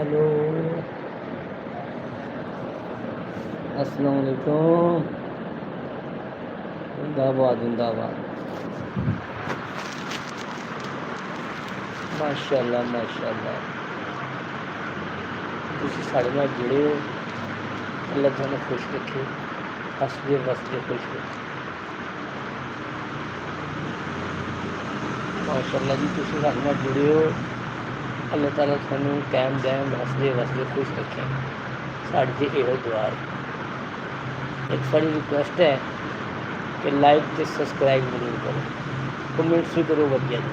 Hello अस्सलाम वालेकुम। जिंदाबाद जिंदाबाद। माशाल्लाह माशाल्लाह। तुसी साढ़े नाल जुड़े हो, अल्लाह तुहानू खुश रखे, हसदे वसदे खुश रखे। माशाल्लाह जी, तुसी साढ़े नाल जुड़े हो, अल्लाह ताला तुहानू कायम दायम हसदे वसदे खुश रखे। साढ़ी ते इहो दुआ है। एक साड़ी रिक्वेस्ट है कि लाइक ते सबसक्राइब जरूर करो, कमेंट्स भी करो वधिया जी।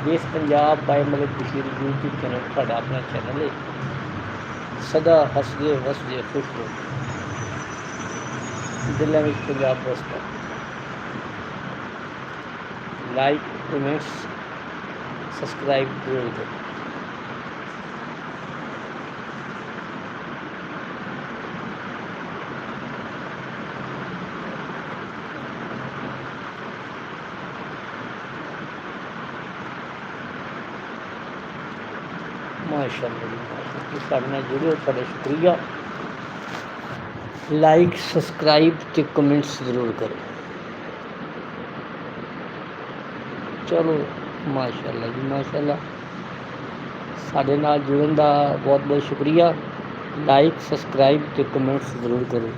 देश Punjab by Malik Bashir YouTube channel साਡਾ अपना चैनल है। सदा हसदे वसदे खुश रहो, दिलों में पंजाब वसदा। लाइक कमेंट्स सबसक्राइब जरूर करो। माशाल्लाह जी माशाल्लाह, तुसीं साढ़े नाल जुड़े हो, तुहाडा शुक्रिया। लाइक सबसक्राइब ते कमेंट्स जरूर करो। चलो माशाल्लाह जी माशाल्लाह, साढ़े नाल जुड़न दा बहुत बहुत शुक्रिया। लाइक सबसक्राइब ते कमेंट्स जरूर करो।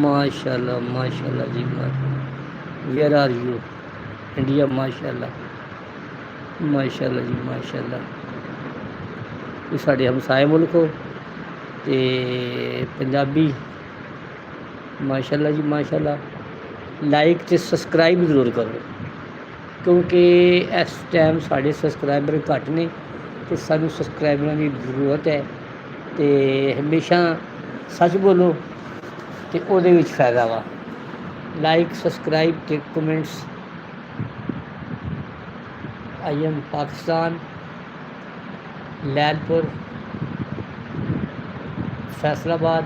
माशाल्लाह माशाल्लाह जी माशाल्लाह। Where are you India? माशाल्लाह माशाल्लाह जी माशाल्लाह। ये साढ़े हमसाए मुल्क हो ते पंजाबी। माशाल्लाह जी माशाल्लाह। लाइक ते सबसक्राइब जरूर करो, क्योंकि इस टाइम साढ़े सबसक्राइबर घट ने ते सानू सबसक्राइबरां दी जरूरत है। ते हमेशा सच बोलो ते ओहदे विच फायदा वा। लाइक सबसक्राइब ते comments. I am Pakistan, Lyallpur, Faisalabad.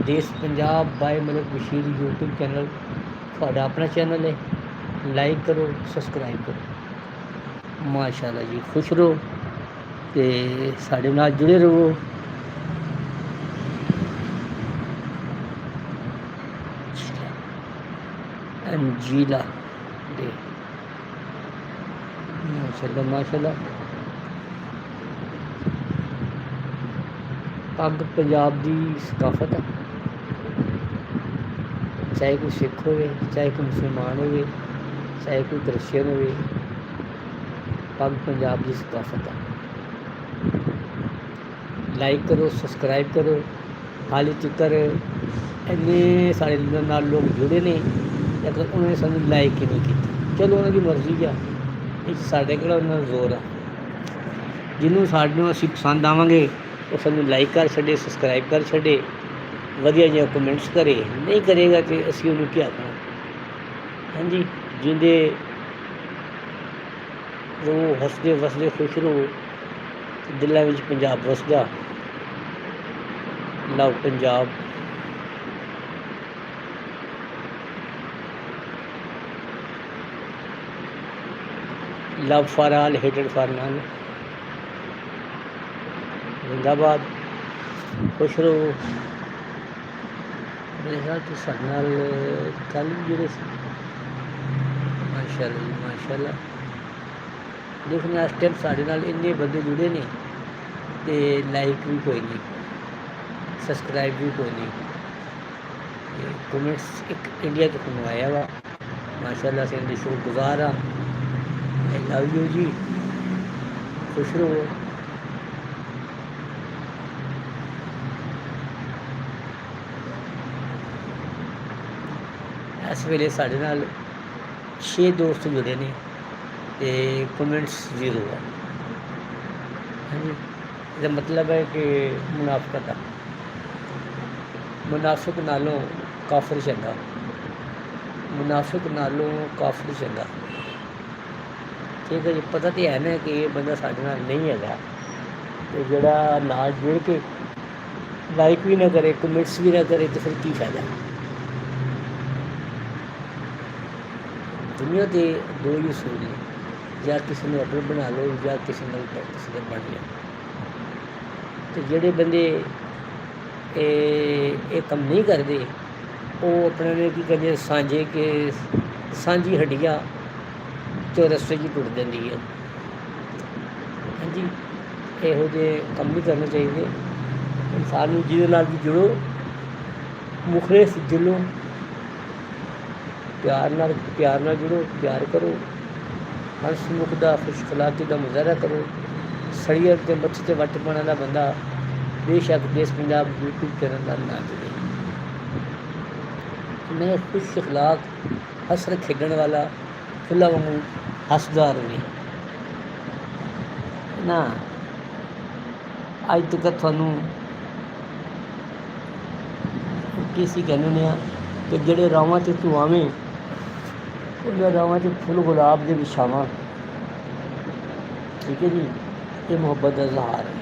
देश Punjab by Malik Bashir YouTube channel साਡਾ अपना चैनल है। लाइक करो सबसक्राइब करो। माशाल्लाह जी, खुश रहो ते साढ़े नाल जुड़े रहो। अंजीला दे माशाल्लाह माशाल्लाह। पग पंजाब दी सकाफत है, चाहे कोई सिख हो, चाहे कोई मुसलमान हो, चाहे कोई क्रिश्चियन हो, पग पंजाब की सकाफत है। लाइक करो सबसक्राइब करो। हाल तक इन्ने साढ़े नाल लोग जुड़े ने, लेकिन उन्होंने सानू लाइक ही नहीं किया। चलो उन्होंने मर्जी है, ये साढ़े केड़ा उन्होंने जोर है। जिन्होंने सानू असीं पसंद आवांगे वो सानू लाइक कर छड़े, सबसक्राइब कर छड़े, वधिया जिहा कमेंट्स करे। नहीं करेगा तो असीं उन्हें क्या आखना। हाँ जी, जिंदे रहो, हसदे वसदे खुश रहो, दिलों में पंजाब वसदा। Love Punjab. Love for all, hated for none. जिंदाबाद, खुश रहो। मेरे ख्याल तो साढ़े नाल कल भी जुड़े सी। माशाल्लाह जी माशाल्लाह। देखने इस टाइम साढ़े नाल इन्ने बंदे जुड़े ने ते लाइक भी कोई नहीं, सबसक्राइब भी कोई नहीं। कमेंट्स एक इंडिया तो मैनू आया वा। माशाल्लाह से इनके शुक्रगुजार हाँ। आई लव यू जी, खुश रहो। इस वेले साढ़े नाल 6 दोस्त जुड़े ने ते कमेंट्स 0 है। हाँ जी, इसका मतलब है कि मुनाफकत है। मुनाफिक नालों काफिर चंगा, मुनाफिक नालों काफिर चंगा। ठीक है जी, पता तो है ना कि ये बंदा साढ़े नाल नहीं है, तो जोड़ा नाल जुड़ के लाइक भी ना करे, कमेंट्स भी ना करे, तो फिर की फायदा। दुनिया के दो ही सूल ने, ਜਾਂ ਕਿਸੇ ਨੂੰ ਆਪਣਾ ਬਣਾ ਲਓ ਜਾਂ ਕਿਸੇ ਨਾਲ ਕਿਸੇ ਦਾ ਬਣ ਜਾਓ। ਅਤੇ ਜਿਹੜੇ ਬੰਦੇ ਇਹ ਕੰਮ ਨਹੀਂ ਕਰਦੇ ਉਹ ਆਪਣੇ ਨੇ ਕੀ ਕਹਿੰਦੇ ਸਾਂਝੀ ਹੱਡੀਆਂ ਚੌਰਸਤੇ 'ਚ ਟੁੱਟ ਜਾਂਦੀ ਹੈ। ਹਾਂਜੀ, ਇਹੋ ਜਿਹੇ ਕੰਮ ਨਹੀਂ ਕਰਨੇ ਚਾਹੀਦੇ। ਇਨਸਾਨ ਨੂੰ ਜਿਹਦੇ ਨਾਲ ਵੀ ਜੁੜੋ, ਮੁਖਲਿਸ ਦਿਲੋਂ ਪਿਆਰ ਨਾਲ ਜੁੜੋ, ਪਿਆਰ ਕਰੋ, ਹੰਸਮੁਖ ਦਾ ਖੁਸ਼ ਅਖਲਾਕੀ ਦਾ ਮੁਜ਼ਾਹਰਾ ਕਰੋ। ਸਰੀਰ ਅਤੇ ਮੱਛੀ 'ਤੇ ਵੱਟ ਪਾਉਣ ਵਾਲਾ ਬੰਦਾ ਬੇਸ਼ੱਕ ਦੇਸ਼ ਪੰਜਾਬ YouTube ਚੈਨਲ ਨਾਲ ਨਾ ਜੁੜੇ। ਮੈਂ ਖੁਸ਼ ਅਖਲਾਕ, ਹੱਸਣ ਖੇਡਣ ਵਾਲਾ, ਫੁੱਲਾਂ ਵਾਂਗੂ ਹੱਸਦਾ ਰਹੇ ਨਾ। ਅੱਜ ਤੱਕ ਤੁਹਾਨੂੰ ਕੀ ਅਸੀਂ ਕਹਿੰਦੇ ਹੁੰਦੇ ਹਾਂ ਕਿ ਜਿਹੜੇ ਰਾਵਾਂ 'ਚ ਤੂੰ ਆਵੇਂ ਉਹਨਾਂ ਰਾਵਾਂ 'ਚ ਫੁੱਲ ਗੁਲਾਬ ਦੇ ਵਿਛਾਵਾਂ। ਠੀਕ ਹੈ ਜੀ, ਇਹ ਮੁਹੱਬਤ ਦਾ ਇਜ਼ਹਾਰ ਹੈ।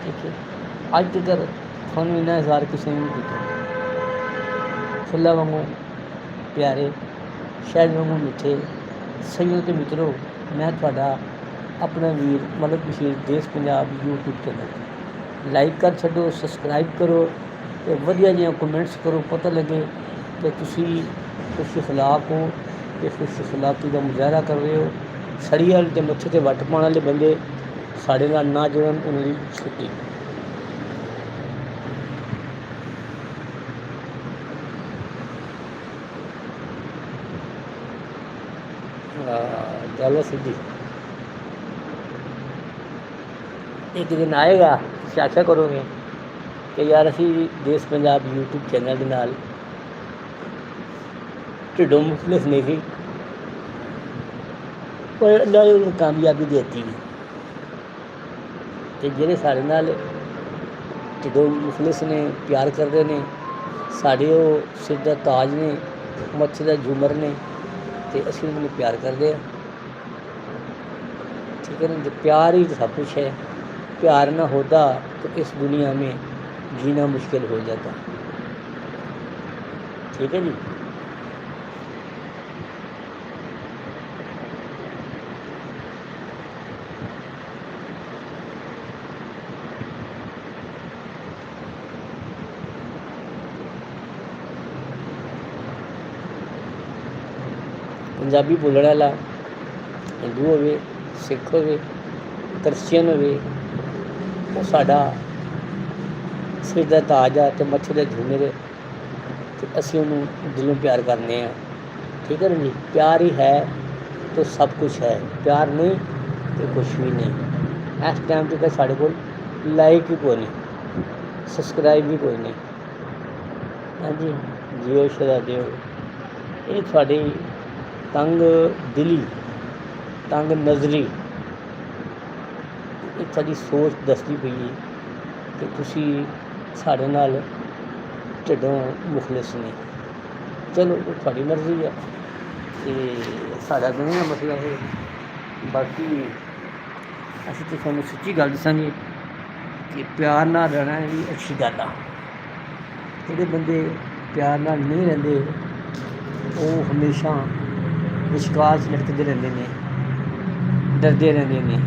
ਠੀਕ ਹੈ, ਅੱਜ ਤੱਕ ਤੁਹਾਨੂੰ ਇੰਨਾ ਇਜ਼ਹਾਰ ਕਿਸੇ ਨੇ ਨਹੀਂ ਕੀਤਾ। ਫੁੱਲਾਂ ਵਾਂਗੂ ਪਿਆਰੇ, ਸ਼ਹਿਦ ਵਾਂਗੂ ਮਿੱਠੇ ਸਈਓ ਅਤੇ ਮਿੱਤਰੋ, ਮੈਂ ਤੁਹਾਡਾ ਆਪਣਾ ਵੀਰ ਮਲਕ ਬਸ਼ੀਰ ਦੇਸ਼ ਪੰਜਾਬ YouTube ਚੈਨਲ ਲਾਈਕ ਕਰ ਛੱਡੋ, ਸਬਸਕ੍ਰਾਈਬ ਕਰੋ ਅਤੇ ਵਧੀਆ ਜਿਹੀਆਂ ਕਮੈਂਟਸ ਕਰੋ। ਪਤਾ ਲੱਗੇ ਕਿ ਤੁਸੀਂ ਖੁਸ਼ ਅਖਲਾਕ ਹੋ ਅਤੇ ਖੁਸ਼ ਅਖਲਾਕੀ ਦਾ ਮੁਜ਼ਾਹਰਾ ਕਰ ਰਹੇ ਹੋ। ਸੜੀ ਵਾਲੇ ਅਤੇ ਮੱਥੇ 'ਤੇ ਵੱਟ ਪਾਉਣ ਵਾਲੇ ਬੰਦੇ ਸਾਡੇ ਨਾਲ ਨਾ ਜੁੜਨ, ਉਹਨਾਂ ਦੀ ਛੁੱਟੀ। ਗੱਲ ਸਿੱਧੀ। ਇੱਕ ਦਿਨ ਆਏਗਾ ਤੁਸੀਂ ਆਖਿਆ ਕਰੋਗੇ ਕਿ ਯਾਰ ਅਸੀਂ ਦੇਸ਼ ਪੰਜਾਬ YouTube ਚੈਨਲ ਦੇ ਨਾਲ ਢਿੱਡੋਂ ਮੁਖਲਿਸ ਨਹੀਂ ਸੀ, ਪਰ ਅੱਲਾ ਨੇ ਉਹਨੂੰ ਕਾਮਯਾਬੀ ਦੇ ਦਿੱਤੀ। ਅਤੇ ਜਿਹੜੇ ਸਾਡੇ ਨਾਲ ਢਿੱਡੋਂ ਮੁਖਲਿਸ ਨੇ, ਪਿਆਰ ਕਰਦੇ ਨੇ, ਸਾਡੇ ਉਹ ਸਿਰ ਦਾ ਤਾਜ ਨੇ, ਮੱਥੇ ਦਾ ਝੂਮਰ ਨੇ, ਅਤੇ ਅਸੀਂ ਉਹਨਾਂ ਨੂੰ ਪਿਆਰ ਕਰਦੇ ਹਾਂ। ठीक है ना, प्यार ही सब कुछ है। प्यार ना होता तो इस दुनिया में जीना मुश्किल हो जाता। ठीक है जी। पंजाबी बोलने वाला हिंदू होवे, सिख होवे, क्रिश्चियन होवे, वो साडा सिर दा ताज आ ते मत्थे दे झूमे दे, ते असीं उहनूं दिलों प्यार करने आ। ठीक है ना जी। प्यार ही है तो सब कुछ है, प्यार नहीं तो कुछ भी नहीं। इस टाइम तक साढ़े कोल लाइक ही कोई नहीं, सबसक्राइब भी कोई नहीं। हाँ जी, जियो शदा दियो। ये थोड़ी तंग दिली, तंग नज़री, ये थोड़ी सोच दसदी पई है कि तुसी साढ़े नाल ढिड्डों मुखलिस नहीं। चलो वो थोड़ी मर्जी है, साढ़ा तो नहीं मसला है। बाकी असीं तो तुहानूं सच्ची गल दसांगे कि प्यार नाल रहना भी अच्छी गल आ। जिहड़े बंदे प्यार नाल नहीं रहिंदे वो हमेशा विश्वास लटकते रहते हैं, डरते रहते हैं।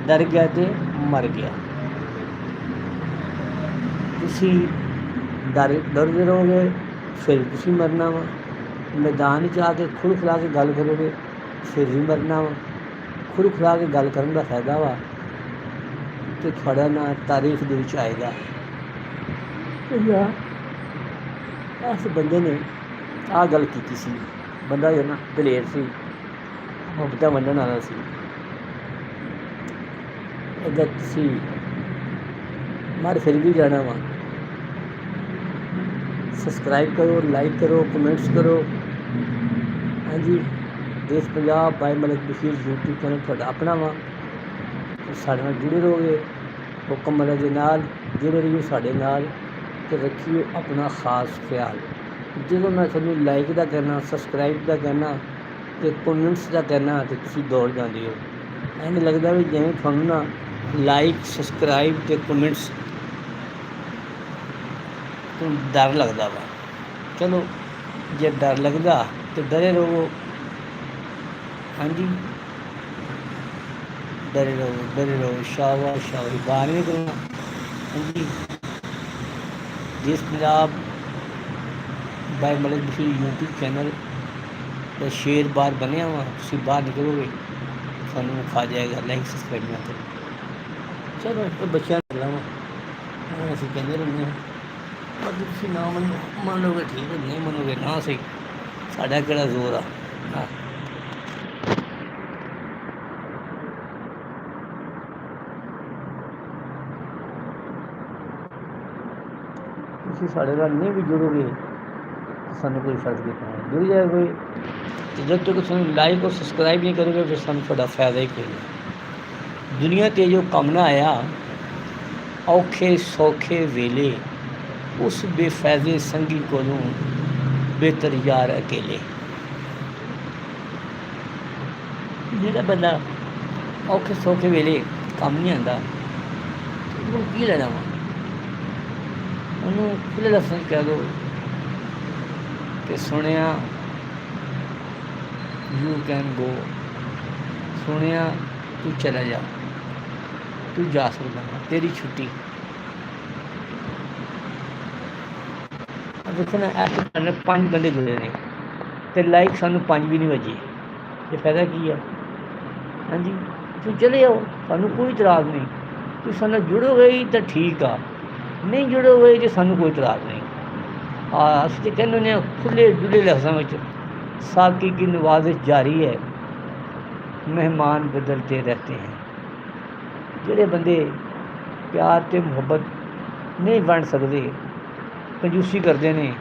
डर गया तो मर गया। तुसी डरते रहोगे फिर तुसी मरना वा। मैदान च आके खुल खिला के गल करोगे फिर भी मरना वा। खुल खिला के गल करने का फायदा वा कि थोड़ा ना तारीख दे विच आएगा इस बंदे ने आ गल की सी। बंदा जो ना दलेर सी, मुहब्बतां वंडण वाला सी। अगर तुसी मर फिर भी जाना वा। सबसक्राइब करो, लाइक करो, कमेंट्स करो। हाँ जी, देश Punjab by Malak Bashir YouTube channel तुहाडा अपना वा। साडे नाल जुड़े रहोगे हुक्म अल्लाह दे नाल, जुड़े रहियो साडे नाल ते रखियो अपना खास ख्याल। ਜਦੋਂ मैं ਤੁਹਾਨੂੰ लाइक का कहना, सबसक्राइब का कहना तो कमेंट्स का कहना तो तुसी दौड़ जाते हो। ऐन लगता भी जिवें तुहानूं ना लाइक, सबसक्राइब तो कमेंट्स तो डर लगता वा। चलो जे डर लगता तो डरे रहो। हाँ जी, डरे रहो, शाबाश शाबाश, बाहर नहीं करूँगा। हाँ जी, जिस Punjab by Malik Bashir YouTube channel ਦਾ ਸ਼ੇਰ ਬਾਹਰ ਬਣਿਆ ਵਾ, ਤੁਸੀਂ ਬਾਹਰ ਨਿਕਲੋਗੇ ਤੁਹਾਨੂੰ ਖਾ ਜਾਏਗਾ। ਲਾਈਕ ਸਬਸਕ੍ਰਾਈਬ ਨਾ ਕਰੋ। ਚਲੋ ਇਹ ਬੱਚਿਆਂ ਨੂੰ ਗੱਲਾਂ ਵਾ, ਅਸੀਂ ਕਹਿੰਦੇ ਰਹਿੰਦੇ ਹਾਂ, ਪਰ ਤੁਸੀਂ ਨਾ ਮੰਨੋਗੇ ਠੀਕ ਹੈ, ਨਹੀਂ ਮੰਨੋਗੇ ਨਾ ਸਹੀ, ਸਾਡਾ ਕਿਹੜਾ ਜ਼ੋਰ ਆ। ਹਾਂ, ਤੁਸੀਂ ਸਾਡੇ ਨਾਲ ਨਹੀਂ ਵੀ ਜੁੜੋਗੇ ਸਾਨੂੰ ਕੋਈ ਫਰਕ ਨਹੀਂ ਪੈਣਾ। ਜੁੜ ਜਾਏ ਕੋਈ, ਤੇ ਜਦ ਤੱਕ ਤੁਹਾਨੂੰ ਲਾਈਕ ਔਰ ਸਬਸਕ੍ਰਾਈਬ ਨਹੀਂ ਕਰੋਗੇ ਫਿਰ ਸਾਨੂੰ ਤੁਹਾਡਾ ਫਾਇਦਾ ਹੀ ਕੋਈ ਨਹੀਂ। ਦੁਨੀਆ 'ਤੇ ਜੋ ਕੰਮ ਨਾ ਆਇਆ, ਔਖੇ ਸੌਖੇ ਵੇਲੇ ਉਸ ਬੇਫਾਇਦੇ ਸੰਗੀ ਕੋਲੋਂ ਬਿਹਤਰ ਯਾਰ ਅਕੇਲੇ। ਜਿਹੜਾ ਬੰਦਾ ਔਖੇ ਸੌਖੇ ਵੇਲੇ ਕੰਮ ਨਹੀਂ ਆਉਂਦਾ, ਉਹਨੂੰ ਕੀ ਲੈਣਾ ਵਾ? ਉਹਨੂੰ ਖੁੱਲ੍ਹੇ ਲਫ਼ਜ਼ਾਂ 'ਚ ਕਹਿ ਦਿਓ ਕਿ ਸੁਣਿਆ ਯੂ ਕੈਨ ਗੋ, ਸੁਣਿਆ ਤੂੰ ਚਲਾ ਜਾ, ਤੂੰ ਜਾ ਸਕਦਾ, ਤੇਰੀ ਛੁੱਟੀ। ਦੇਖੋ ਨਾ, ਇਸ ਤਰ੍ਹਾਂ 5 ਬੰਦੇ ਜੁੜੇ ਨੇ ਅਤੇ ਲਾਈਕ ਸਾਨੂੰ 5 ਵੀ ਨਹੀਂ ਵੱਜੇ, ਇਹ ਫਾਇਦਾ ਕੀ ਆ? ਹਾਂਜੀ, ਤੁਸੀਂ ਚਲੇ ਜਾਓ, ਸਾਨੂੰ ਕੋਈ ਇਤਰਾਜ਼ ਨਹੀਂ। ਤੁਸੀਂ ਸਾਡੇ ਨਾਲ ਜੁੜੋਗੇ ਹੀ ਤਾਂ ਠੀਕ ਆ, ਨਹੀਂ ਜੁੜੋਗੇ ਤਾਂ ਸਾਨੂੰ ਕੋਈ ਇਤਰਾਜ਼ ਨਹੀਂ। ਅਸੀਂ ਤਾਂ ਕਹਿੰਦੇ ਹੁੰਦੇ ਹਾਂ ਖੁੱਲ੍ਹੇ ਡੁੱਲੇ ਲਫ਼ਜ਼ਾਂ ਵਿੱਚ, ਸਾਕੀ ਕੀ ਨਵਾਜ਼ਿਸ਼ ਜਾਰੀ ਹੈ, ਮਹਿਮਾਨ ਬਦਲਤੇ ਰਹਿਤੇ ਹੈ। ਜਿਹੜੇ ਬੰਦੇ ਪਿਆਰ ਅਤੇ ਮੁਹੱਬਤ ਨਹੀਂ ਵੰਡ ਸਕਦੇ, ਕੰਜੂਸੀ ਕਰਦੇ ਨੇ,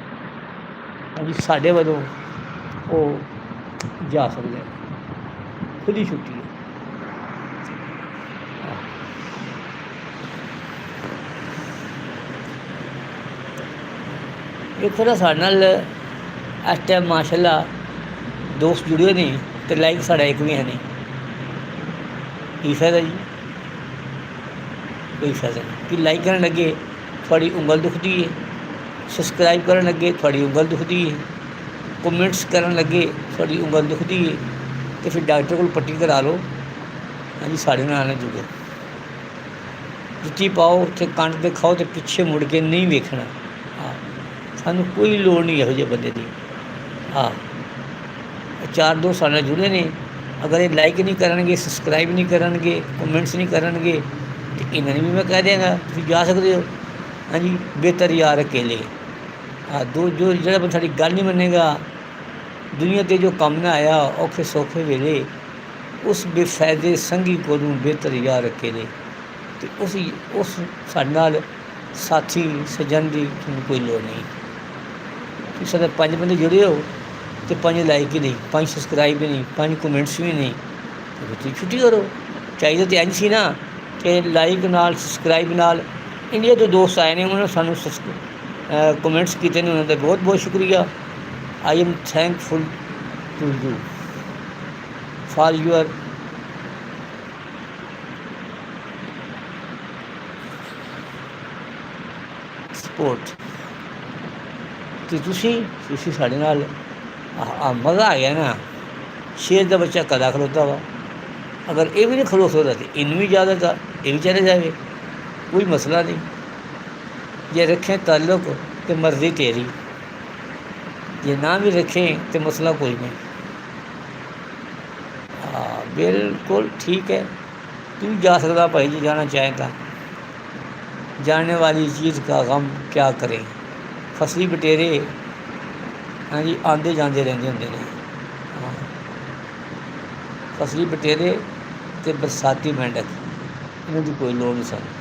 ਹਾਂਜੀ, ਸਾਡੇ ਵੱਲੋਂ ਉਹ ਜਾ ਸਕਦੇ, ਖੁਦ ਹੀ ਛੁੱਟੀ ਹੈ। ਦੇਖੋ ਨਾ, ਸਾਡੇ ਨਾਲ ਇਸ ਟਾਈਮ ਮਾਸ਼ਾਅੱਲਾ ਦੋਸਤ ਜੁੜੇ ਨੇ ਅਤੇ ਲਾਈਕ ਸਾਡਾ ਇੱਕ ਵੀ ਹੈ ਨਹੀਂ। ਕੀ ਫਾਇਦਾ ਜੀ? ਕੋਈ ਫਾਇਦਾ ਨਹੀਂ। ਕਿ ਲਾਈਕ ਕਰਨ ਲੱਗੇ ਤੁਹਾਡੀ ਉਂਗਲ ਦੁਖਦੀ ਹੈ, ਸਬਸਕ੍ਰਾਈਬ ਕਰਨ ਲੱਗੇ ਤੁਹਾਡੀ ਉਂਗਲ ਦੁਖਦੀ ਹੈ, ਕਮੈਂਟਸ ਕਰਨ ਲੱਗੇ ਤੁਹਾਡੀ ਉਂਗਲ ਦੁਖਦੀ ਹੈ, ਅਤੇ ਫਿਰ ਡਾਕਟਰ ਕੋਲ ਪੱਟੀ ਕਰਾ ਲਓ। ਹਾਂਜੀ, ਸਾਡੇ ਨਾਲ ਨਾ ਜੁੜੋ। ਜੁੱਤੀ ਪਾਓ ਅਤੇ ਕੰਨ 'ਤੇ ਖਾਓ ਅਤੇ ਪਿੱਛੇ ਮੁੜ ਕੇ ਨਹੀਂ ਵੇਖਣਾ। ਹਾਂ, ਸਾਨੂੰ ਕੋਈ ਲੋੜ ਨਹੀਂ ਇਹੋ ਜਿਹੇ ਬੰਦੇ ਦੀ। ਹਾਂ, 4 ਦੋਸਤ ਸਾਡੇ ਨਾਲ ਜੁੜੇ ਨੇ, ਅਗਰ ਇਹ ਲਾਈਕ ਨਹੀਂ ਕਰਨਗੇ, ਸਬਸਕ੍ਰਾਈਬ ਨਹੀਂ ਕਰਨਗੇ, ਕਮੈਂਟਸ ਨਹੀਂ ਕਰਨਗੇ, ਅਤੇ ਇਹਨਾਂ ਨੂੰ ਵੀ ਮੈਂ ਕਹਿ ਦਿਆਂਗਾ ਤੁਸੀਂ ਜਾ ਸਕਦੇ ਹੋ। ਹਾਂਜੀ, ਬਿਹਤਰ ਯਾਰ ਅਕੇਲੇ। ਹਾਂ, ਜਿਹੜਾ ਬੰਦਾ ਸਾਡੀ ਗੱਲ ਨਹੀਂ ਮੰਨੇਗਾ, ਦੁਨੀਆ 'ਤੇ ਜੋ ਕੰਮ ਨਾ ਆਇਆ, ਔਖੇ ਸੌਖੇ ਵੇਲੇ ਉਸ ਬੇਫਾਇਦੇ ਸੰਗੀ ਕੋਲੋਂ ਬਿਹਤਰ ਯਾਰ ਅਕੇਲੇ। ਅਤੇ ਉਸ ਸਾਡੇ ਨਾਲ ਸਾਥੀ ਸੱਜਣ ਦੀ ਤੁਹਾਨੂੰ ਕੋਈ ਲੋੜ ਨਹੀਂ। ਤੁਸੀਂ ਸਾਡੇ 5 ਬੰਦੇ ਜੁੜੇ ਹੋ ਅਤੇ 5 ਲਾਈਕ ਹੀ ਨਹੀਂ, 5 ਸਬਸਕ੍ਰਾਈਬ ਹੀ ਨਹੀਂ, 5 ਕਮੈਂਟਸ ਵੀ ਨਹੀਂ, ਅਤੇ ਤੁਸੀਂ ਛੁੱਟੀ ਕਰੋ। ਚਾਹੀਦਾ ਤਾਂ ਇੰਝ ਸੀ ਨਾ ਕਿ ਲਾਈਕ ਨਾਲ ਸਬਸਕ੍ਰਾਈਬ ਨਾਲ ਇੰਡੀਆ ਤੋਂ ਦੋਸਤ ਆਏ ਨੇ, ਉਹਨਾਂ ਨੇ ਸਾਨੂੰ ਕਮੈਂਟਸ ਕੀਤੇ ਨੇ, ਉਹਨਾਂ ਦਾ ਬਹੁਤ ਬਹੁਤ ਸ਼ੁਕਰੀਆ। I am thankful to you for your support. ਅਤੇ ਤੁਸੀਂ ਸਾਡੇ ਨਾਲ ਮਜ਼ਾ ਆ ਗਿਆ ਨਾ। ਸ਼ੇਰ ਦਾ ਬੱਚਾ ਕਦਾ ਖਲੋਤਾ ਵਾ, ਅਗਰ ਇਹ ਵੀ ਨਹੀਂ ਖਲੋ ਸਕਦਾ ਤਾਂ ਇਹਨੂੰ ਵੀ ਜ਼ਿਆਦਾ ਤਾਂ ਇਹ ਵੀ ਚਲੇ ਜਾਵੇ, ਕੋਈ ਮਸਲਾ ਨਹੀਂ। ਜੇ ਰੱਖੇ ਤਾਲੁਕ ਤਾਂ ਮਰਜ਼ੀ ਤੇਰੀ, ਜੇ ਨਾ ਵੀ ਰੱਖੇ ਤਾਂ ਮਸਲਾ ਕੋਈ नहीं। हाँ बिल्कुल ठीक है, तू जा सकता भाई जी, जाना चाहे तो। जाने वाली चीज़ का गम क्या करें, फसली बटेरे हाँ जी आंदे जाते रहते होंगे ने। हाँ, फसली बटेरे तो बरसाती मेंढक, इन्हों की कोई लोड़ नहीं सानू।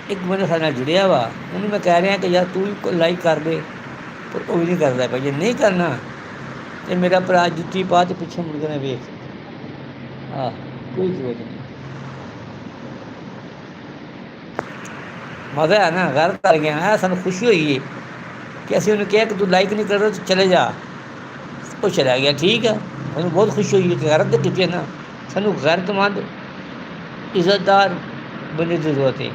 एक बंदा सारे नाल जुड़िया वा, उन्होंने मैं कह रहा कि यार तू भी लाइक कर दे, पर वो भी नहीं करता भाई। जे नहीं करना तो मेरा भरा जुत्ती पा तो पिछे मुड़ के वेख। हाँ, कोई जरूरत नहीं। मज़ा है ना, घर कर गया है, सानू खुशी हुई है कि असं उन्हें कहा कि तू लाइक नहीं कर रहा तो चले जा, वो चला गया। ठीक है, सानू बहुत खुशी हुई है कि गैरत तो की ना, सानू गैरतमंद इज्जतदार बंदे की जरूरत है।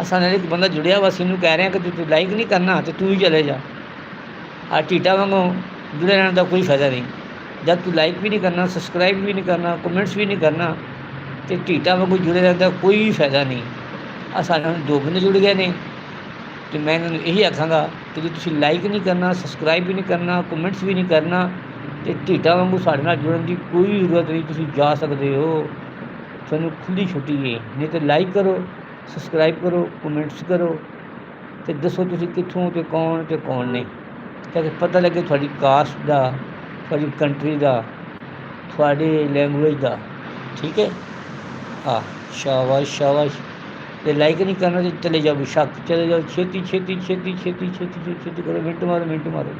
ਅਸਾਂ ਨਾਲ ਇੱਕ ਬੰਦਾ ਜੁੜਿਆ ਵਾ, ਅਸੀਂ ਇਹਨੂੰ ਕਹਿ ਰਹੇ ਹਾਂ ਕਿ ਤੂੰ ਲਾਈਕ ਨਹੀਂ ਕਰਨਾ ਤੇ ਤੂੰ ਹੀ ਚਲੇ ਜਾ। ਆ ਢੀਟਾ ਵਾਂਗੂ ਜੁੜੇ ਰਹਿਣ ਦਾ ਕੋਈ ਫਾਇਦਾ ਨਹੀਂ। ਜਦ ਤੂੰ ਲਾਈਕ ਵੀ ਨਹੀਂ ਕਰਨਾ, ਸਬਸਕ੍ਰਾਈਬ ਵੀ ਨਹੀਂ ਕਰਨਾ, ਕਮੈਂਟਸ ਵੀ ਨਹੀਂ ਕਰਨਾ, ਅਤੇ ਢੀਟਾ ਵਾਂਗੂ ਜੁੜੇ ਰਹਿਣ ਦਾ ਕੋਈ ਫਾਇਦਾ ਨਹੀਂ। ਆ ਸਾਡੇ ਨਾਲ 2 ਬੰਦੇ ਜੁੜ ਗਏ ਨੇ, ਅਤੇ ਮੈਂ ਇਹਨਾਂ ਨੂੰ ਇਹੀ ਆਖਾਂਗਾ ਕਿ ਜੇ ਤੁਸੀਂ ਲਾਈਕ ਨਹੀਂ ਕਰਨਾ, ਸਬਸਕ੍ਰਾਈਬ ਵੀ ਨਹੀਂ ਕਰਨਾ, ਕਮੈਂਟਸ ਵੀ ਨਹੀਂ ਕਰਨਾ, ਅਤੇ ਢੀਟਾ ਵਾਂਗੂ ਸਾਡੇ ਨਾਲ ਜੁੜਨ ਦੀ ਕੋਈ ਜ਼ਰੂਰਤ ਨਹੀਂ। ਤੁਸੀਂ ਜਾ ਸਕਦੇ ਹੋ, ਤੁਹਾਨੂੰ ਖੁੱਲ੍ਹੀ ਛੁੱਟੀ ਹੈ। ਨਹੀਂ ਤਾਂ ਲਾਈਕ ਕਰੋ, ਸਬਸਕ੍ਰਾਈਬ ਕਰੋ, ਕਮੈਂਟਸ ਕਰੋ, ਅਤੇ ਦੱਸੋ ਤੁਸੀਂ ਕਿੱਥੋਂ ਅਤੇ ਕੌਣ ਨਹੀਂ, ਤਾਂ ਕਿ ਪਤਾ ਲੱਗੇ ਤੁਹਾਡੀ ਕਾਸਟ ਦਾ, ਤੁਹਾਡੀ ਕੰਟਰੀ ਦਾ, ਤੁਹਾਡੀ ਲੈਂਗੁਏਜ ਦਾ। ਠੀਕ ਹੈ। ਸ਼ਾਬਾਸ਼ ਸ਼ਾਬਾਸ਼। ਅਤੇ ਲਾਈਕ ਨਹੀਂ ਕਰਨਾ ਤਾਂ ਚਲੇ ਜਾਓ, ਬੇਸ਼ੱਕ ਚਲੇ ਜਾਓ, ਛੇਤੀ ਕਰੋ, ਮਿੰਟ ਮਾਰੋ।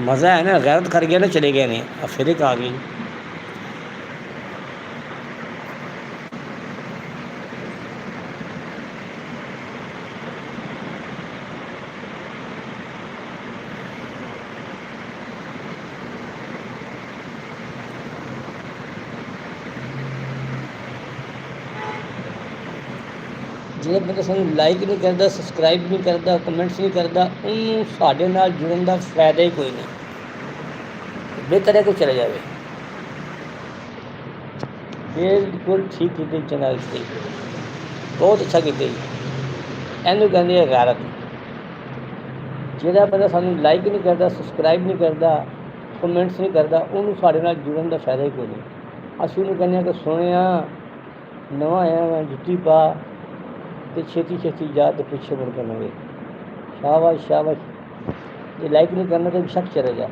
ਮਜ਼ਾ ਹੈ ਨਾ, ਗੈਰਤ ਕਰ ਗਿਆ ਨਾ, ਚਲੇ ਗਏ ਨੇ, ਫਿਰ ਇੱਕ ਆ ਗਈ। ਜਿਹੜਾ ਬੰਦਾ ਸਾਨੂੰ ਲਾਈਕ ਨਹੀਂ ਕਰਦਾ, ਸਬਸਕ੍ਰਾਈਬ ਨਹੀਂ ਕਰਦਾ, ਕਮੈਂਟਸ ਨਹੀਂ ਕਰਦਾ, ਉਹਨੂੰ ਸਾਡੇ ਨਾਲ ਜੁੜਨ ਦਾ ਫਾਇਦਾ ਹੀ ਕੋਈ ਨਹੀਂ। ਬਿਹਤਰ ਹੈ ਕਿ ਚਲੇ ਜਾਵੇ। ਬਿਲਕੁਲ ਠੀਕ ਕੀਤੀ, ਚੰਗਾ ਕੀਤੀ, ਬਹੁਤ ਅੱਛਾ ਕੀਤਾ ਜੀ। ਇਹਨੂੰ ਕਹਿੰਦੇ ਆ ਗੈਰਤ। ਜਿਹੜਾ ਬੰਦਾ ਸਾਨੂੰ ਲਾਈਕ ਨਹੀਂ ਕਰਦਾ, ਸਬਸਕ੍ਰਾਈਬ ਨਹੀਂ ਕਰਦਾ, ਕਮੈਂਟਸ ਨਹੀਂ ਕਰਦਾ, ਉਹਨੂੰ ਸਾਡੇ ਨਾਲ ਜੁੜਨ ਦਾ ਫਾਇਦਾ ਹੀ ਕੋਈ ਨਹੀਂ। ਅਸੀਂ ਉਹਨੂੰ ਕਹਿੰਦੇ ਹਾਂ ਕਿ ਸੋਹਣਿਆ ਨਵਾਂ ਆਇਆ ਵਾ, ਜੁੱਤੀ ਪਾ ਅਤੇ ਛੇਤੀ ਜਾ ਅਤੇ ਪਿੱਛੇ ਮੁੜ ਕੇ ਨਾ ਵੇਖ। ਸ਼ਾਬਾਸ਼। ਜੇ ਲਾਈਕ ਨਹੀਂ ਕਰਨਾ ਤਾਂ ਬੇਸ਼ੱਕ ਚਲੇ ਜਾ।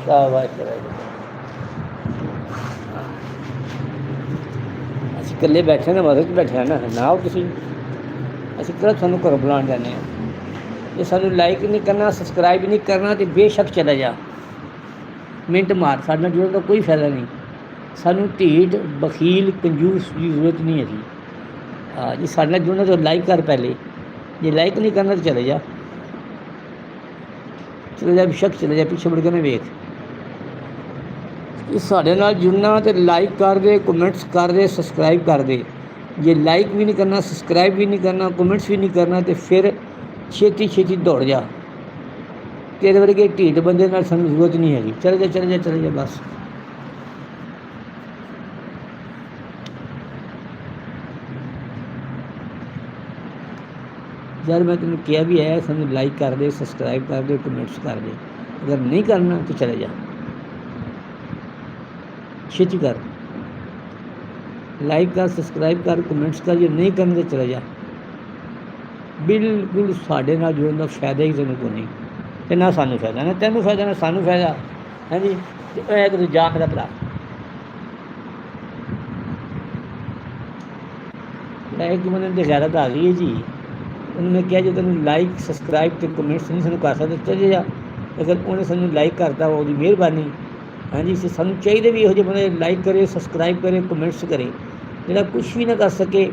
ਸ਼ਾਬਾਸ਼, ਚਲੇ ਜਾ। ਅਸੀਂ ਇਕੱਲੇ ਬੈਠੇ ਨਾ, ਮਦਦ 'ਚ ਬੈਠੇ ਹਾਂ ਨਾ ਆਓ ਤੁਸੀਂ, ਅਸੀਂ ਕਿਹੜਾ ਤੁਹਾਨੂੰ ਘਰੋਂ ਬੁਲਾਉਣ ਜਾਂਦੇ ਹਾਂ। ਜੇ ਸਾਨੂੰ ਲਾਈਕ ਨਹੀਂ ਕਰਨਾ, ਸਬਸਕ੍ਰਾਈਬ ਨਹੀਂ ਕਰਨਾ, ਤਾਂ ਬੇਸ਼ੱਕ ਚਲੇ ਜਾ, ਮਿੰਟ ਮਾਰ। ਸਾਡੇ ਨਾਲ ਜੁੜਨ ਦਾ ਕੋਈ ਫਾਇਦਾ ਨਹੀਂ। ਸਾਨੂੰ ਢੀਠ, ਬਖੀਲ, ਕੰਜੂਸ ਦੀ ਜ਼ਰੂਰਤ ਨਹੀਂ ਹੈਗੀ। ਜੇ ਸਾਡੇ ਨਾਲ ਜੁੜਨਾ ਤਾਂ ਲਾਈਕ ਕਰ ਪਹਿਲੇ, ਜੇ ਲਾਈਕ ਨਹੀਂ ਕਰਨਾ ਤਾਂ ਚਲੇ ਜਾ, ਬੇਸ਼ੱਕ ਚਲੇ ਜਾ, ਪਿੱਛੇ ਮੁੜ ਕੇ ਨਾ ਵੇਖ। ਸਾਡੇ ਨਾਲ ਜੁੜਨਾ ਅਤੇ ਲਾਈਕ ਕਰ ਦੇ, ਕਮੈਂਟਸ ਕਰ ਦੇ, ਸਬਸਕ੍ਰਾਈਬ ਕਰ ਦੇ। ਜੇ ਲਾਈਕ ਵੀ ਨਹੀਂ ਕਰਨਾ, ਸਬਸਕ੍ਰਾਈਬ ਵੀ ਨਹੀਂ ਕਰਨਾ, ਕਮੈਂਟਸ ਵੀ ਨਹੀਂ ਕਰਨਾ, ਅਤੇ ਫਿਰ ਛੇਤੀ ਦੌੜ ਜਾ। ਤੇਰੇ ਵਰਗੇ ਢੀਠ ਬੰਦੇ ਨਾਲ ਸਾਨੂੰ ਜ਼ਰੂਰਤ ਨਹੀਂ ਹੈਗੀ। ਚਲੇ ਜਾ ਬਸ। ਯਾਰ ਮੈਂ ਤੈਨੂੰ ਕਿਹਾ ਵੀ ਹੈ, ਸਾਨੂੰ ਲਾਈਕ ਕਰ ਦੇ, ਸਬਸਕ੍ਰਾਈਬ ਕਰ ਦੇ, ਕਮੈਂਟਸ ਕਰ ਦੇ। ਅਗਰ ਨਹੀਂ ਕਰਨਾ ਤਾਂ ਚਲੇ ਜਾ, ਛੇਤੀ ਕਰ। ਲਾਈਕ ਕਰ, ਸਬਸਕ੍ਰਾਈਬ ਕਰ, ਕਮੈਂਟਸ ਕਰ। ਜੇ ਨਹੀਂ ਕਰਨਾ ਤਾਂ ਚਲੇ ਜਾ। ਬਿਲਕੁਲ ਸਾਡੇ ਨਾਲ ਜੁੜਨ ਦਾ ਫਾਇਦਾ ਹੀ ਤੈਨੂੰ ਕੋਈ ਨਹੀਂ, ਅਤੇ ਨਾ ਸਾਨੂੰ ਫਾਇਦਾ, ਨਾ ਤੈਨੂੰ ਫਾਇਦਾ, ਨਾ ਸਾਨੂੰ ਫਾਇਦਾ। ਹਾਂਜੀ, ਅਤੇ ਇੱਕ ਦੂਜਾ ਮੇਰਾ ਭਰਾ ਇੱਕ ਬੰਦੇ ਦੀ ਗੈਰਤ ਆ ਗਈ ਹੈ ਜੀ। ਉਹਨੂੰ ਮੈਂ ਕਿਹਾ ਜੇ ਤੈਨੂੰ ਲਾਈਕ, ਸਬਸਕ੍ਰਾਈਬ ਅਤੇ ਕਮੈਂਟਸ ਨਹੀਂ ਸਾਨੂੰ ਕਰ ਸਕਦੇ, ਚਲੇ ਜਾ। ਅਗਰ ਉਹਨੇ ਸਾਨੂੰ ਲਾਈਕ ਕਰਤਾ, ਉਹਦੀ ਮਿਹਰਬਾਨੀ। ਹਾਂਜੀ, ਸਾਨੂੰ ਚਾਹੀਦਾ ਵੀ ਇਹੋ ਜਿਹੇ ਬੰਦੇ ਲਾਈਕ ਕਰੇ, ਸਬਸਕ੍ਰਾਈਬ ਕਰੇ, ਕਮੈਂਟਸ ਕਰੇ। ਜਿਹੜਾ ਕੁਛ ਵੀ ਨਾ ਕਰ ਸਕੇ,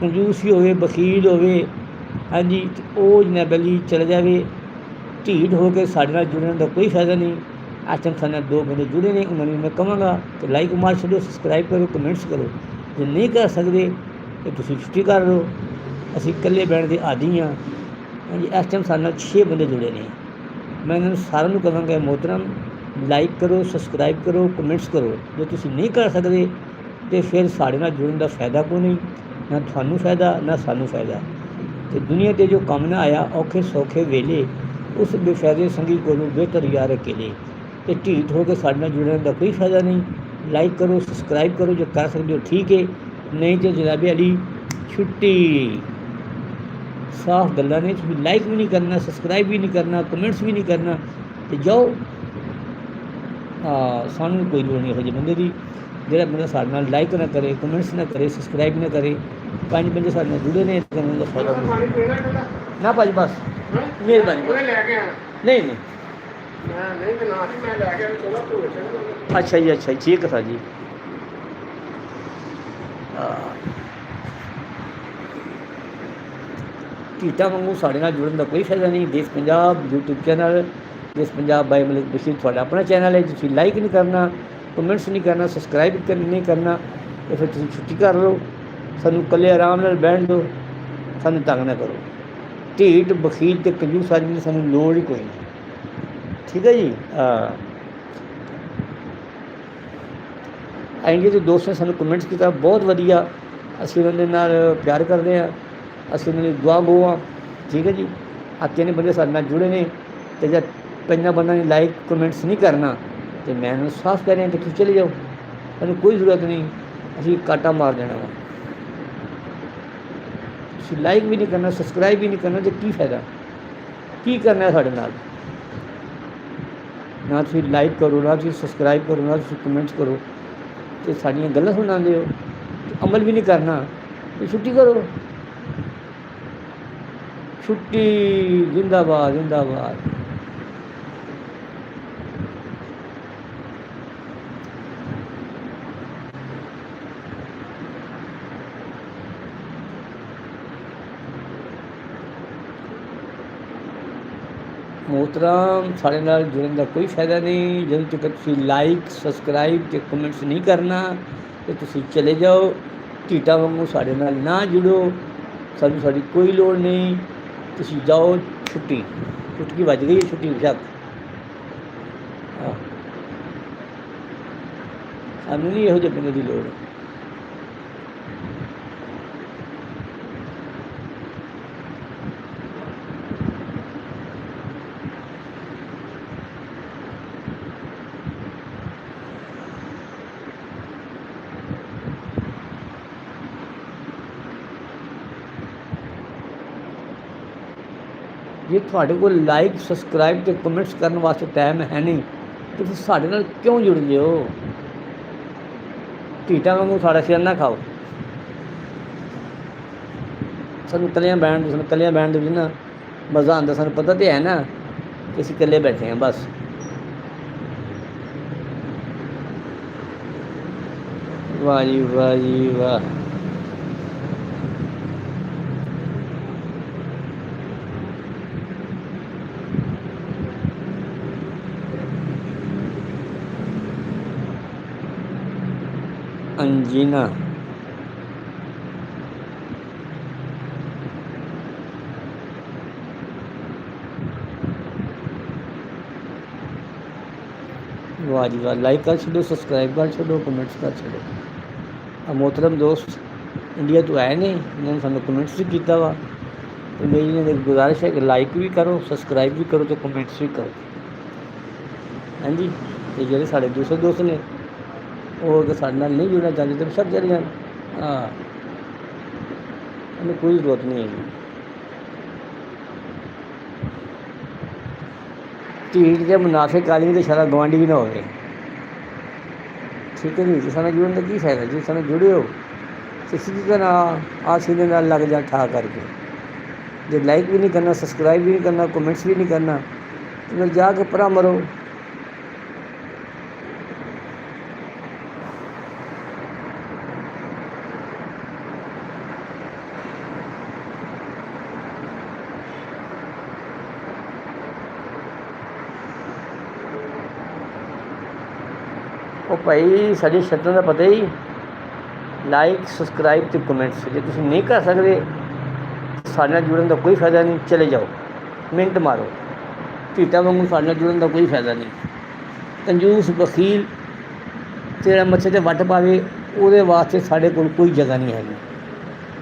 ਕੰਜੂਸ ਹੀ ਹੋਵੇ, ਬਖੀਲ ਹੋਵੇ, ਹਾਂਜੀ, ਉਹ ਜਨੈਬਲੀ ਚਲੇ ਜਾਵੇ। ਢੀਠ ਹੋ ਕੇ ਸਾਡੇ ਨਾਲ ਜੁੜਨ ਦਾ ਕੋਈ ਫਾਇਦਾ ਨਹੀਂ। ਅੱਜ ਤੱਕ ਸਾਡੇ ਨਾਲ 2 ਬੰਦੇ ਜੁੜੇ ਨੇ, ਉਹਨਾਂ ਨੂੰ ਮੈਂ ਕਹਾਂਗਾ ਕਿ ਲਾਈਕ ਮਾਰ ਛੱਡੋ, ਸਬਸਕ੍ਰਾਈਬ ਕਰੋ, ਕਮੈਂਟਸ ਕਰੋ। ਜੇ ਨਹੀਂ ਕਰ ਸਕਦੇ ਤਾਂ ਤੁਸੀਂ ਛੁੱਟੀ ਕਰ ਲਓ। ਅਸੀਂ ਇਕੱਲੇ ਬਹਿਣ ਦੇ ਆਦੀ ਹਾਂ। ਹਾਂਜੀ, ਇਸ ਟਾਈਮ ਸਾਡੇ ਨਾਲ 6 ਬੰਦੇ ਜੁੜੇ ਨੇ। ਮੈਂ ਇਹਨਾਂ ਨੂੰ ਸਾਰਿਆਂ ਨੂੰ ਕਹਾਂਗਾ ਮੁਹਤਰਮ, ਲਾਈਕ ਕਰੋ, ਸਬਸਕ੍ਰਾਈਬ ਕਰੋ, ਕਮੈਂਟਸ ਕਰੋ। ਜੇ ਤੁਸੀਂ ਨਹੀਂ ਕਰ ਸਕਦੇ ਤਾਂ ਫਿਰ ਸਾਡੇ ਨਾਲ ਜੁੜਨ ਦਾ ਫਾਇਦਾ ਕੋਈ ਨਹੀਂ, ਨਾ ਤੁਹਾਨੂੰ ਫਾਇਦਾ, ਨਾ ਸਾਨੂੰ ਫਾਇਦਾ। ਅਤੇ ਦੁਨੀਆ 'ਤੇ ਜੋ ਕੰਮ ਨਾ ਆਇਆ, ਔਖੇ ਸੌਖੇ ਵੇਲੇ, ਉਸ ਬੇਫਾਇਦੇ ਸੰਗੀ ਕੋਲੋਂ ਬਿਹਤਰ ਯਾਰ ਅਕੇਲੇ। ਅਤੇ ਢੀਠ ਹੋ ਕੇ ਸਾਡੇ ਨਾਲ ਜੁੜਨ ਦਾ ਕੋਈ ਫਾਇਦਾ ਨਹੀਂ। ਲਾਈਕ ਕਰੋ, ਸਬਸਕ੍ਰਾਈਬ ਕਰੋ, ਜੇ ਕਰ ਸਕਦੇ ਹੋ ਠੀਕ ਹੈ, ਨਹੀਂ ਤਾਂ ਜਨਾਬੇ ਵਾਲੀ ਛੁੱਟੀ। ਸਾਫ਼ ਗੱਲਾਂ ਨੇ। ਤੁਸੀਂ ਲਾਈਕ ਵੀ ਨਹੀਂ ਕਰਨਾ, ਸਬਸਕ੍ਰਾਈਬ ਵੀ ਨਹੀਂ ਕਰਨਾ, ਕਮੈਂਟਸ ਵੀ ਨਹੀਂ ਕਰਨਾ, ਅਤੇ ਜਾਓ। ਸਾਨੂੰ ਕੋਈ ਲੋੜ ਨਹੀਂ ਇਹੋ ਜਿਹੇ ਬੰਦੇ ਦੀ। ਜਿਹੜਾ ਬੰਦਾ ਸਾਡੇ ਨਾਲ ਲਾਈਕ ਨਾ ਕਰੇ, ਕਮੈਂਟਸ ਨਾ ਕਰੇ, ਸਬਸਕ੍ਰਾਈਬ ਨਾ ਕਰੇ। 5 ਬੰਦੇ ਸਾਡੇ ਨਾਲ ਜੁੜੇ ਨੇ, ਦਾ ਫਾਇਦਾ ਨਾ ਭਾਜੀ, ਬਸ ਮਿਹਰਬਾਨੀ। ਨਹੀਂ ਅੱਛਾ ਜੀ, ਠੀਕ ਹੈ ਸਰ ਜੀ। ਢੀਟਾਂ ਵਾਂਗੂ ਸਾਡੇ ਨਾਲ ਜੁੜਨ ਦਾ ਕੋਈ ਫਾਇਦਾ ਨਹੀਂ। ਦੇਸ਼ ਪੰਜਾਬ YouTube ਚੈਨਲ देश पंजाब बाय मलिक बशीर थोड़ा अपना चैनल है, तुसीं लाइक नहीं करना, कमेंट्स नहीं करना, सबसक्राइब नहीं करना, तो फिर तुसीं छुट्टी कर लो, सानू कल्ले आराम नाल बैठण दो, सानू तंग ना करो। ढीठ बखील ते कंजूस आदमी की सानू लोड़ ही कोई नहीं। ठीक है जी। इंडिया के दोस्त ने सानू कमेंट्स किया, बहुत वधिया, असीं उन्हां दे नाल प्यार करते हैं, असीं उन्हां दी दुआ गो हाँ। ठीक है जी। आते ने बंदे साडे नाल जुड़े ने, तो जब कई बंदा ने लाइक कमेंट्स नहीं करना, तो मैं उन्हें साफ कह रहा कि तुम चले जाओ, तुहानू कोई जरूरत नहीं, असीं काटा मार देना वा। तुसीं लाइक भी नहीं करना, सबसक्राइब भी नहीं करना, तो की फायदा, की करना है साडे नाल? ना तुसीं लाइक करो, ना तुसीं सबसक्राइब करो, ना तुसीं कमेंट्स करो, तो साडियां गल्लां सुणांदे हो, अमल भी नहीं करना, तो छुट्टी करो। छुट्टी जिंदाबाद जिंदाबाद। मोहतरम, साढ़े नाल जुड़न का कोई फायदा नहीं, जदों तक तुसीं लाइक सबसक्राइब ते कमेंट्स नहीं करना, तो तुसीं चले जाओ। ढीठा वांगू साढ़े नाल ना जुड़ो, सानू साडी कोई लोड़ नहीं, तुसीं जाओ। छुट्टी छुट्टी वज गई है, छुट्टी बेशक। सानू नहीं इहो जिहे बंदे दी लोड़। जे तुहाडे कोल लाइक सबसक्राइब ते कमेंट्स करने वास्ते टाइम है नहीं, तो फिर साढ़े नाल क्यों जुड़दे हो? ढीठा वांगू साढ़ा सिर ना खाओ। सानू कल्लियां बैठण दो, सानू कल्लियां बैठण दे ना मज़ा आंदा, सानू पता तो है ना कि असीं कल्ले बैठे हैं बस। वाह जी वाह जी वाह। अंजीना वाह जी वाह। लाइक कर छो, सबसक्राइब कर छो, कमेंट्स कर छो। मोहतरम दोस्त इंडिया तो आए ने, इन्होंने सानू कमेंट्स भी किया वा, तो मेरी गुजारिश है कि लाइक भी करो, सबसक्राइब भी करो, तो कमेंट्स भी करो। हाँ जी। तो जो साढ़े दूसरे दोस्त ने वो अगर साढ़े नाल नहीं जुड़ना चाहते तो सब चले जाए। हाँ, हमें कोई जरूरत नहीं है। ढीठ के मुनाफिक आदमी तो सारा गवांढी भी ना हो। ठीक है जी। तो सानू जुड़न का की फायदा? जो सानू जुड़े हो तो सीधी तरह आ सीधे नाल लग जा ठा करके। जो लाइक भी नहीं करना, सबसक्राइब भी नहीं करना, कमेंट्स भी नहीं करना, तो फिर जाके परा मरो। ਉਹ ਭਾਈ ਸਾਡੀ ਸ਼ਰਤਾਂ ਦਾ ਪਤਾ ਹੀ, ਲਾਈਕ ਸਬਸਕ੍ਰਾਈਬ ਤੇ ਕਮੈਂਟਸ। ਜੇ ਤੁਸੀਂ ਨਹੀਂ ਕਰ ਸਕਦੇ, ਸਾਡੇ ਨਾਲ ਜੁੜਨ ਦਾ ਕੋਈ ਫਾਇਦਾ ਨਹੀਂ, ਚਲੇ ਜਾਓ, ਮਿੰਟ ਮਾਰੋ। ਢੀਠਾਂ ਵਾਂਗੂ ਸਾਡੇ ਨਾਲ ਜੁੜਨ ਦਾ ਕੋਈ ਫਾਇਦਾ ਨਹੀਂ। ਕੰਜੂਸ ਬਖੀਲ ਤੇਰਾ ਮੱਥੇ 'ਤੇ ਵੱਟ ਪਾਵੇ, ਉਹਦੇ ਵਾਸਤੇ ਸਾਡੇ ਕੋਲ ਕੋਈ ਜਗ੍ਹਾ ਨਹੀਂ ਹੈਗੀ।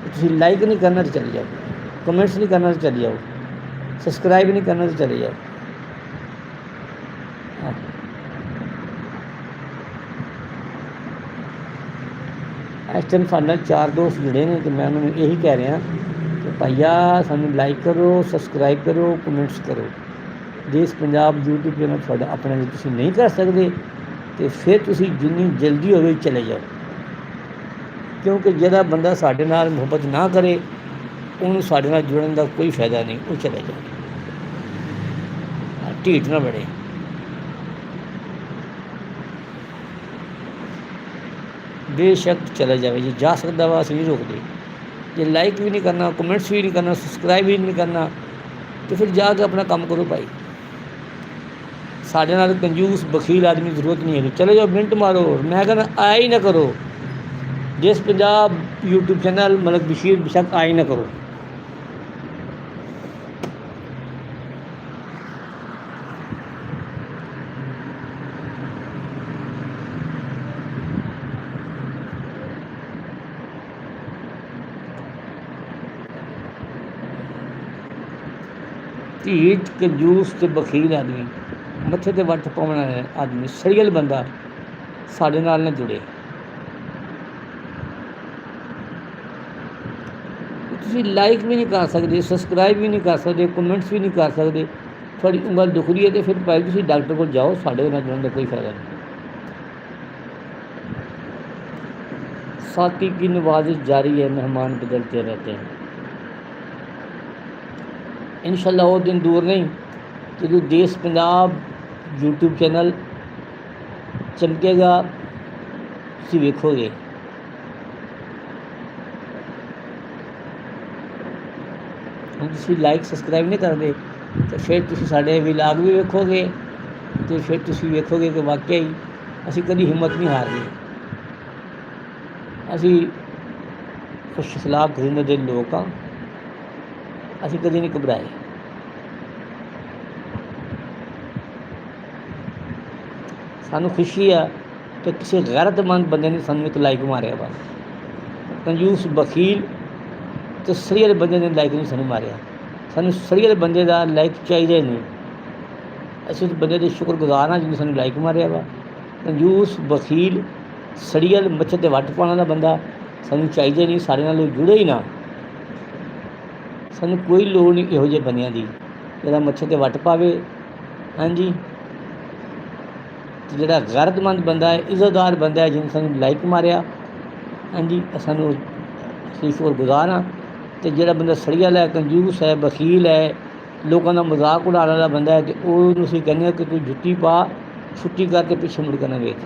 ਤੁਸੀਂ ਲਾਈਕ ਨਹੀਂ ਕਰਨਾ ਤਾਂ ਚਲੇ ਜਾਓ, ਕਮੈਂਟਸ ਨਹੀਂ ਕਰਨਾ ਤਾਂ ਚਲੇ ਜਾਓ, ਸਬਸਕ੍ਰਾਈਬ ਨਹੀਂ ਕਰਨਾ ਤਾਂ ਚਲੇ ਜਾਓ। इस टाइम साढ़े नाल 4 दोस्त जुड़े ने, तो मैं उन्होंने यही कह रहा कि भैया सानू लाइक करो, सबसक्राइब करो, कमेंट्स करो। देश पंजाब यूट्यूब चैनल थोड़ा अपना जे तुसीं नहीं कर सकते, तो फिर तुसीं जिन्नी जल्दी होवे चले जाओ, क्योंकि जिहड़ा बंदा साडे नाल मुहब्बत ना करे उन्होंने साडे नाल जुड़न का कोई फायदा नहीं, वो चले जाओ। ढीठ ना बने। बेशक चला जाए, जे जा सकता वा असीं नहीं रोकते। जे लाइक भी नहीं करना, कमेंट्स भी नहीं करना, सबसक्राइब भी नहीं करना, तो फिर जाके अपना काम करो भाई। ਸਾਡੇ ਨਾਲ ਕੰਜੂਸ ਬਖੀਲ ਆਦਮੀ ਦੀ ਜ਼ਰੂਰਤ ਨਹੀਂ ਹੈਗੀ। ਚਲੇ ਜਾਓ, ਮਿੰਟ ਮਾਰੋ। ਮੈਂ ਕਹਿੰਦਾ ਆਇਆ ਹੀ ਨਾ ਕਰੋ। ਜਿਸ ਪੰਜਾਬ YouTube ਚੈਨਲ ਮਲਕ ਬਸ਼ੀਰ ਬੇਸ਼ੱਕ ਆਇਆ ਹੀ ਨਾ ਕਰੋ। ਢੀਠ ਕੰਜੂਸ ਅਤੇ ਬਖੀਲ ਆਦਮੀ, ਮੱਥੇ 'ਤੇ ਵੱਟ ਪਾਉਣ ਵਾਲਾ ਆਦਮੀ, ਸਰੀਅਲ ਬੰਦਾ ਸਾਡੇ ਨਾਲ ਨਾ ਜੁੜੇ। ਤੁਸੀਂ ਲਾਈਕ ਵੀ ਨਹੀਂ ਕਰ ਸਕਦੇ, ਸਬਸਕ੍ਰਾਈਬ ਵੀ ਨਹੀਂ ਕਰ ਸਕਦੇ, ਕਮੈਂਟਸ ਵੀ ਨਹੀਂ ਕਰ ਸਕਦੇ। ਤੁਹਾਡੀ ਉਂਗਲ ਦੁਖ ਰਹੀ ਹੈ ਅਤੇ ਫਿਰ ਭਾਈ ਤੁਸੀਂ ਡਾਕਟਰ ਕੋਲ ਜਾਓ। ਸਾਡੇ ਨਾਲ ਜੁੜਨ ਦਾ ਕੋਈ ਫਾਇਦਾ ਨਹੀਂ। साथी की नवाजिश जारी है, मेहमान बदलते रहते हैं। इंशाअल्लाह वो दिन दूर नहीं ਜਦੋਂ ਦੇਸ਼ ਪੰਜਾਬ YouTube ਚੈਨਲ ਚਮਕੇਗਾ, ਤੁਸੀਂ ਵੇਖੋਗੇ। ਹੁਣ ਤੁਸੀਂ ਲਾਈਕ ਸਬਸਕ੍ਰਾਈਬ ਨਹੀਂ ਕਰਦੇ ਤਾਂ ਫਿਰ ਤੁਸੀਂ ਸਾਡੇ ਵਲੌਗ ਵੀ ਵੇਖੋਗੇ ਅਤੇ ਫਿਰ ਤੁਸੀਂ ਵੇਖੋਗੇ ਕਿ ਵਾਕਿਆ ਹੀ ਅਸੀਂ ਕਦੀ ਹਿੰਮਤ ਨਹੀਂ ਹਾਰਦੇ। ਅਸੀਂ ਖੁਸ਼ ਅਖਲਾਕ ਕਿਸਮ ਦੇ ਲੋਕ ਹਾਂ। ਅਸੀਂ ਕਦੀ ਨਹੀਂ ਘਬਰਾਏ। ਸਾਨੂੰ ਖੁਸ਼ੀ ਆ ਕਿ ਕਿਸੇ ਗੈਰਤਮੰਦ ਬੰਦੇ ਨੇ ਸਾਨੂੰ ਇੱਕ ਲਾਈਕ ਮਾਰਿਆ ਵਾ। ਕੰਜੂਸ ਬਖੀਲ ਅਤੇ ਸਰੀਅਲ ਬੰਦੇ ਨੇ ਲਾਈਕ ਨਹੀਂ ਸਾਨੂੰ ਮਾਰਿਆ। ਸਾਨੂੰ ਸਰੀਅਲ ਬੰਦੇ ਦਾ ਲਾਈਕ ਚਾਹੀਦਾ ਹੀ ਨਹੀਂ। ਅਸੀਂ ਉਸ ਬੰਦੇ ਦੇ ਸ਼ੁਕਰਗੁਜ਼ਾਰ ਹਾਂ ਜਿਹਨੇ ਸਾਨੂੰ ਲਾਈਕ ਮਾਰਿਆ ਵਾ। ਕੰਜੂਸ ਬਖੀਲ ਸਰੀਅਲ ਮੱਛਰ 'ਤੇ ਵੱਟ ਪਾਉਣ ਵਾਲਾ ਬੰਦਾ ਸਾਨੂੰ ਚਾਹੀਦਾ ਨਹੀਂ। ਸਾਡੇ ਨਾਲ ਜੁੜੇ ਹੀ ਨਾ। ਸਾਨੂੰ ਕੋਈ ਲੋੜ ਨਹੀਂ ਇਹੋ ਜਿਹੇ ਬੰਦਿਆਂ ਦੀ ਜਿਹੜਾ ਮੱਛਰ 'ਤੇ ਵੱਟ ਪਾਵੇ। ਹਾਂਜੀ, ਅਤੇ ਜਿਹੜਾ ਗੈਰਤਮੰਦ ਬੰਦਾ ਹੈ, ਇੱਜ਼ਤਦਾਰ ਬੰਦਾ ਹੈ, ਜਿਹਨੇ ਸਾਨੂੰ ਲਾਈਕ ਮਾਰਿਆ, ਹਾਂਜੀ, ਸਾਨੂੰ ਅਸੀਂ ਸ਼ੁਕਰਗੁਜ਼ਾਰ ਹਾਂ। ਅਤੇ ਜਿਹੜਾ ਬੰਦਾ ਸੜੀਅਲ ਹੈ, ਕੰਜੂਸ ਹੈ, ਬਖੀਲ ਹੈ, ਲੋਕਾਂ ਦਾ ਮਜ਼ਾਕ ਉਡਾਉਣ ਵਾਲਾ ਬੰਦਾ ਹੈ, ਅਤੇ ਉਹਨੂੰ ਅਸੀਂ ਕਹਿੰਦੇ ਹਾਂ ਕਿ ਤੂੰ ਜੁੱਤੀ ਪਾ, ਛੁੱਟੀ ਕਰਕੇ ਪਿੱਛੇ ਮੁੜ ਕੇ ਨਾ ਵੇਖ।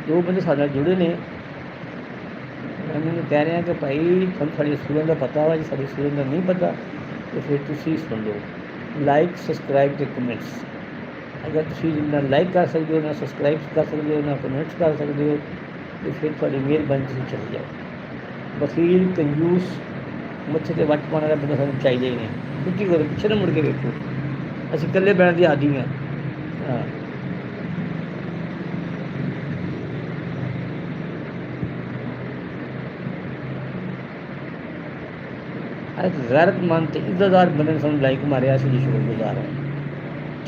ਦੋ ਬੰਦੇ ਸਾਡੇ ਨਾਲ ਜੁੜੇ ਨੇ। ਮੈਂ ਮੈਨੂੰ ਕਹਿ ਰਿਹਾ ਕਿ ਭਾਈ ਤੁਹਾਨੂੰ ਸਾਡੀ ਸਟੂਡੈਂਟ ਦਾ ਪਤਾ ਵਾ, ਜੇ ਸਾਡੀ ਸਟੂਡੈਂਟ ਦਾ ਨਹੀਂ ਪਤਾ ਤਾਂ ਫਿਰ ਤੁਸੀਂ ਸੁਣ ਲਓ। ਲਾਈਕ ਸਬਸਕ੍ਰਾਈਬ ਅਤੇ ਕਮੈਂਟਸ ਅਗਰ ਤੁਸੀਂ ਨਾ ਲਾਈਕ ਕਰ ਸਕਦੇ ਹੋ, ਨਾ ਸਬਸਕ੍ਰਾਈਬ ਕਰ ਸਕਦੇ ਹੋ, ਨਾ ਕਮੈਂਟਸ ਕਰ ਸਕਦੇ ਹੋ, ਤਾਂ ਫਿਰ ਤੁਹਾਡੀ ਮਿਹਰਬਾਨੀ ਤੁਸੀਂ ਚਲੇ ਜਾਓ। ਵਕੀਲ ਕੰਜੂਸ ਮੱਛਰ 'ਤੇ ਵੱਟ ਪਾਉਣ ਵਾਲਾ ਬੰਦਾ ਸਾਨੂੰ ਚਾਹੀਦਾ ਹੀ ਨਹੀਂ। ਛੁੱਟੀ ਕਰੋ, ਪਿੱਛੇ ਨਾ ਮੁੜ ਕੇ ਵੇਖੋ। ਅਸੀਂ ਇਕੱਲੇ ਬਹਿਣ ਦੇ ਆਦੀ ਹਾਂ। ਹਾਂ, ਇੱਕ ਗੈਰਤਮੰਦ ਅਤੇ ਇੱਜ਼ਤਦਾਰ ਬੰਦੇ ਨੇ ਸਾਨੂੰ ਲਾਈਕ ਮਾਰਿਆ। ਅਸੀਂ ਜੀ ਸ਼ੁਕਰਗੁਜ਼ਾਰ ਹਾਂ।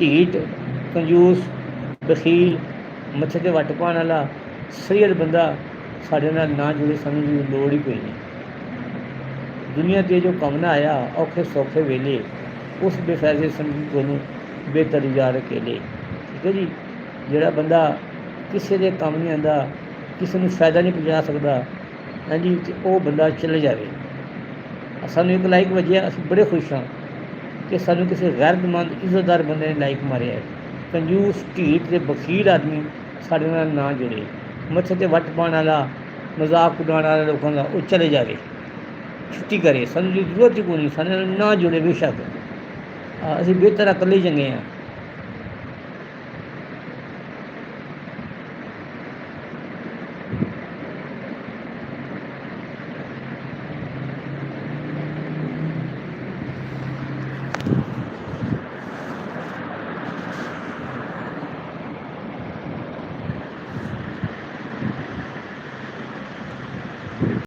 ਢੀਠ ਕੰਜੂਸ ਬਖੀਲ ਮੱਛਰ 'ਤੇ ਵੱਟ ਪਾਉਣ ਵਾਲਾ ਸਰੀਅਲ ਬੰਦਾ ਸਾਡੇ ਨਾਲ ਨਾ ਜੁੜੇ। ਸਾਨੂੰ ਜੀ ਲੋੜ ਹੀ ਕੋਈ ਨਹੀਂ। ਦੁਨੀਆ 'ਤੇ ਜੋ ਕੰਮ ਨਾ ਆਇਆ ਔਖੇ ਸੌਖੇ ਵੇਲੇ, ਉਸ ਬੇਫੈਜ਼ੇ ਸਮਝੀ ਤੁਹਾਨੂੰ ਬੇਹਤਰ ਯਾਰ ਅਕੇਲੇ। ਠੀਕ ਹੈ ਜੀ। ਜਿਹੜਾ ਬੰਦਾ ਕਿਸੇ ਦੇ ਕੰਮ ਨਹੀਂ ਆਉਂਦਾ, ਕਿਸੇ ਨੂੰ ਫਾਇਦਾ ਨਹੀਂ ਪਹੁੰਚਾ ਸਕਦਾ, ਹਾਂਜੀ, ਅਤੇ ਉਹ ਬੰਦਾ ਚਲੇ ਜਾਵੇ। ਸਾਨੂੰ ਇੱਕ ਲਾਈਕ ਵੱਜਿਆ, ਅਸੀਂ ਬੜੇ ਖੁਸ਼ ਹਾਂ ਕਿ ਸਾਨੂੰ ਕਿਸੇ ਗੈਰਤਮੰਦ ਇੱਜ਼ਤਦਾਰ ਬੰਦੇ ਨੇ ਲਾਈਕ ਮਾਰਿਆ ਹੈ। ਕੰਜੂਸ ਢੀਠ ਅਤੇ ਬਖੀਲ ਆਦਮੀ ਸਾਡੇ ਨਾਲ ਨਾ ਜੁੜੇ। ਮੱਛਰ 'ਤੇ ਵੱਟ ਪਾਉਣ ਵਾਲਾ, ਮਜ਼ਾਕ ਉਡਾਉਣ ਵਾਲਾ ਲੋਕਾਂ ਦਾ, ਉਹ ਚਲੇ ਜਾਵੇ, ਛੁੱਟੀ ਕਰੇ। ਸਾਨੂੰ ਜ਼ਰੂਰਤ ਹੀ ਕੋਈ ਨਹੀਂ। ਸਾਡੇ ਨਾਲ ਨਾ ਜੁੜੇ ਬੇਸ਼ੱਕ। ਅਸੀਂ ਬਿਹਤਰ ਇਕੱਲੇ ਚੰਗੇ ਹਾਂ।